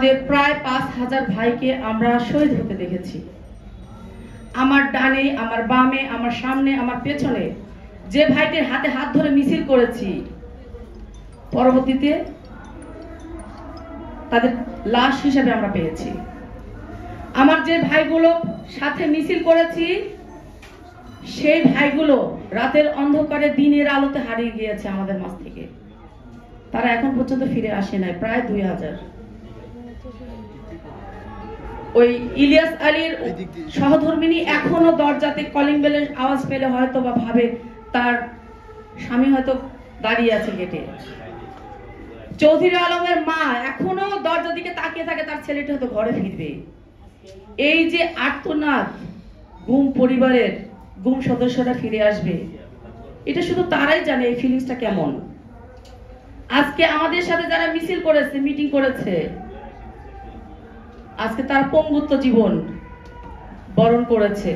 আমাদের প্রায় ৫,০০০ ভাইকে আমরা শহীদ হতে দেখেছি। আমার ডানে, আমার বামে, আমার সামনে, আমার পেছনে যে ভাইটির হাতে হাত ধরে মিছিল করেছি, পরবর্তীতে তাদের লাশ হিসেবে আমরা পেয়েছি। আমার যে ভাইগুলো সাথে মিছিল করেছি, সেই ভাইগুলো রাতের অন্ধকারে দিনের আলোতে হারিয়ে গিয়েছে আমাদের মাঝ থেকে। তারা এখন পর্যন্ত ফিরে আসে নাই, প্রায় ২,০০০। ওই ইলিয়াস আলীর সহধর্মিনী এখনো দরজাতে কলিং বেলের আওয়াজ পেলে হয়তো বা ভাবে তার স্বামী হয়তো দাঁড়িয়ে আছে গেটে। চৌধুরী আলমের মা এখনো দরজার দিকে তাকিয়ে থাকে, তার ছেলেটি হয়তো ঘরে ফিরবে। এই যে আর্তনাদ, গুম পরিবারের গুম সদস্যরা ফিরে আসবে, এটা শুধু তারাই জানে এই ফিলিংসটা কেমন। আজকে আমাদের সাথে যারা মিছিল করেছে, মিটিং করেছে, আজকে তার পঙ্গুত্ব জীবন বরণ করেছে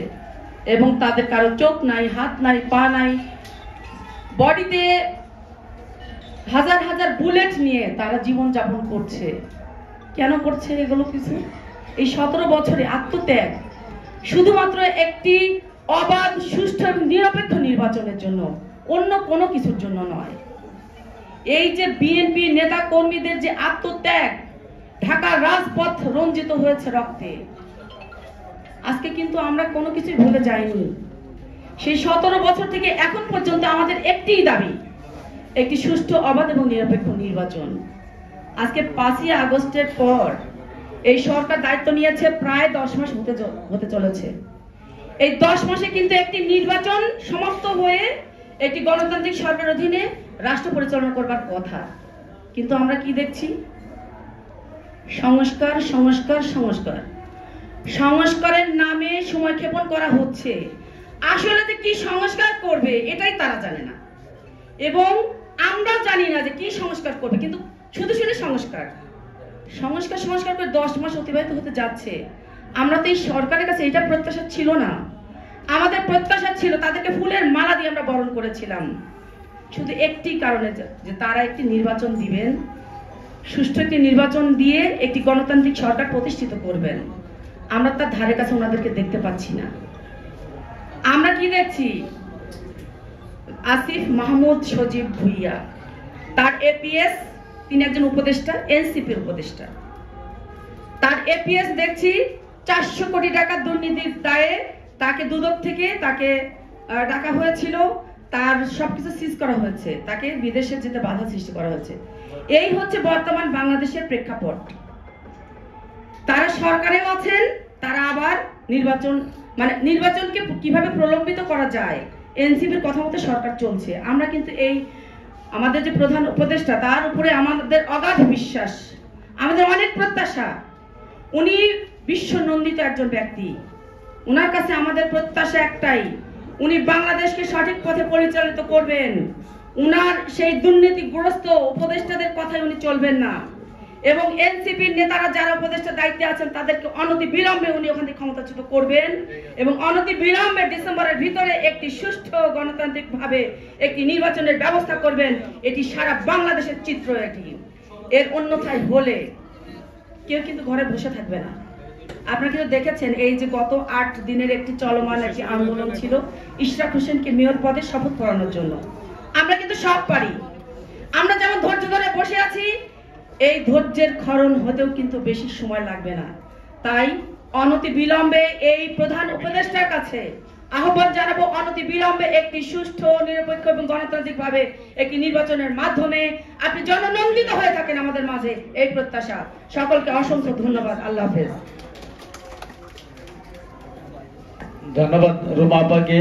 এবং তাদের কারো চোখ নাই, হাত নাই, পা নাই, বডিতে হাজার হাজার বুলেট নিয়ে তারা জীবন যাপন করছে। কেন করছে এগুলো কিছু? এই ১৭ বছরে আত্মত্যাগ শুধুমাত্র একটি অবাধ, সুষ্ঠু এবং নিরপেক্ষ নির্বাচনের জন্য, অন্য কোনো কিছুর জন্য নয়। এই যে বিএনপি নেতা কর্মীদের যে আত্মত্যাগ, ঢাকার রাজপথ রঞ্জিত হয়েছে রক্তে, আজকে কিন্তু আমরা কোনো কিছু ভুলে যাইনি। সেই ১৭ বছর থেকে এখন পর্যন্ত আমাদের একটিই দাবি, একটি সুষ্ঠু, অবাধ এবং নিরপেক্ষ নির্বাচন। আজকে ৫ই আগস্টের পর এই সরকার দায়িত্ব নিয়েছে, প্রায় ১০ মাস হতে চলেছে। এই ১০ মাসে কিন্তু একটি নির্বাচন সমাপ্ত হয়ে একটি গণতান্ত্রিক সরকারের অধীনে রাষ্ট্র পরিচালনা করবার কথা, কিন্তু আমরা কি দেখছি? সংস্কার, সংস্কার, সংস্কার। সংস্কারের নামে সময় ক্ষেপণ করা হচ্ছে। আসলে যে কি সংস্কার করবে এটাই তারা জানে না, এবং আমরা জানি না যে কি সংস্কার করবে, কিন্তু শুধু শুধু সংস্কার সংস্কার সংস্কার করে ১০ মাস অতিবাহিত হতে যাচ্ছে। আমরা তো এই সরকারের কাছে এটা প্রত্যাশা ছিল না। আমাদের প্রত্যাশা ছিল তাদেরকে ফুলের মালা দিয়ে আমরা বরণ করেছিলাম, শুধু একটি কারণে, যে তারা একটি নির্বাচন দিবেন, সুষ্ঠু একটি নির্বাচন দিয়ে একটি গণতান্ত্রিক সরকার প্রতিষ্ঠিত করবেন। আমরা তার ধারে কাছে ওনাদেরকে দেখতে পাচ্ছি না। আমরা কি দেখছি? আসিফ মাহমুদ সজীব ভুইয়া, তার এপিএস, তিনি একজন উপদেষ্টা, এনসিপির উপদেষ্টা। তার এপিএস দেখছি ৪০০ কোটি টাকা দুর্নীতির দায়ে তাকে দুদক থেকে তাকে ডাকা হয়েছিল, তার সবকিছু সিজ করা হয়েছে, তাকে বিদেশে যেতে বাধা সৃষ্টি করা হয়েছে। এই হচ্ছে বর্তমান বাংলাদেশের প্রেক্ষাপট। তারা সরকারেও আছেন, তারা আবার নির্বাচনকে কিভাবে প্রলম্বিত করা যায়, এনসিপির কথা মতো সরকার চলছে। আমরা কিন্তু এই আমাদের যে প্রধান উপদেষ্টা, তার উপরে আমাদের অগাধ বিশ্বাস, আমাদের অনেক প্রত্যাশা। উনি বিশ্ব নন্দিত একজন ব্যক্তি, উনার কাছে আমাদের প্রত্যাশা একটাই, উনি বাংলাদেশকে সঠিক পথে পরিচালিত করবেন। উনার সেই দুর্নীতিগ্রস্ত উপদেষ্টাদের কথায় উনি চলবেন না, এবং এনসিপির নেতারা যারা উপদেষ্টা দায়িত্বে আছেন তাদেরকে অনতি বিলম্বে উনি ওখান থেকে ক্ষমতাচ্যুত করবেন, এবং অনতি বিলম্বে ডিসেম্বরের ভিতরে একটি সুষ্ঠু গণতান্ত্রিক ভাবে একটি নির্বাচনের ব্যবস্থা করবেন। এটি সারা বাংলাদেশের চিত্র। এটি এর অন্যথায় হলে কেউ কিন্তু ঘরে বসে থাকবে না। আপনারা কিন্তু দেখেছেন, এই যে গত ৮ দিনের একটি চলমান একটি আন্দোলন ছিল ইশরাক হোসেনকে মেয়র পদে শপথ করানোর জন্য। আমরা কিন্তু সব পারি, আমরা যেমন ধৈর্য ধরে বসে আছি, এই ধৈর্যের ক্ষরণ হতেও কিন্তু বেশি সময় লাগবে না। তাই অনতি বিলম্বে এই প্রধান উপদেষ্টার কাছে আহ্বান জানাবো, অনতি বিলম্বে একটি সুষ্ঠু, নিরপেক্ষ এবং গণতান্ত্রিক ভাবে একটি নির্বাচনের মাধ্যমে আপনি জননন্দিত হয়ে থাকেন আমাদের মাঝে, এই প্রত্যাশা। সকলকে অসংখ্য ধন্যবাদ। আল্লাহ হাফেজ। ধন্যবাদ রুমা আপাকে।